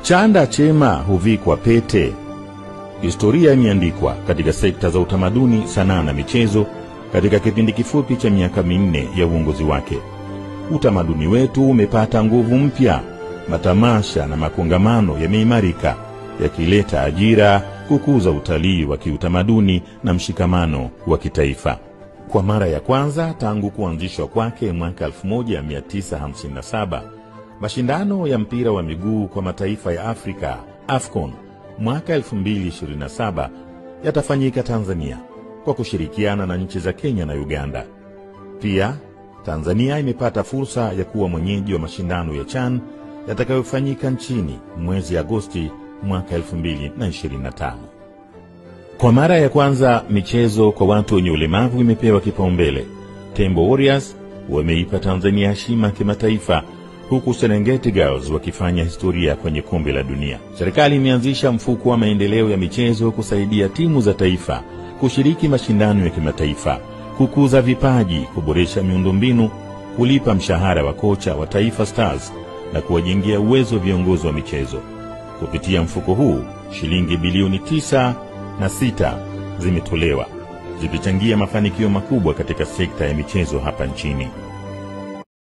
Chanda chema huvikwa pete. Historia imeandikwa katika sekta za utamaduni, sanaa na michezo katika kipindi kifupi cha miaka 4 ya uongozi wake. Utamaduni wetu umepata nguvu mpya. Matamasha na makongamano yameimarika, yakileta ajira, kukuza utalii wa kiutamaduni na mshikamano wa kitaifa. Kwa mara ya kwanza tangu kuanzishwa kwake mwaka 1957, mashindano ya mpira wa miguu kwa mataifa ya Afrika, AFCON, mwaka 2027 yatafanyika Tanzania kwa kushirikiana na nchi za Kenya na Uganda. Pia Tanzania imepata fursa ya kuwa mwenyeji wa mashindano ya CHAN yatakayofanyika nchini mwezi Agosti mwaka 2025. Kwa mara ya kwanza michezo kwa watu wenye ulemavu imepewa kipaumbele. Tembo Warriors wameipa Tanzania heshima kimataifa, huku Serengeti Girls wakifanya historia kwenye kombe la dunia. Serikali imeanzisha mfuko wa maendeleo ya michezo kusaidia timu za taifa kushiriki mashindano ya kimataifa, kukuza vipaji, kuboresha miundombinu, kulipa mshahara wa kocha wa Taifa Stars na kuwajengea uwezo viongozi wa michezo. Kupitia mfuko huu, shilingi bilioni 9.6 zimetolewa, zikichangia mafanikio makubwa katika sekta ya michezo hapa nchini.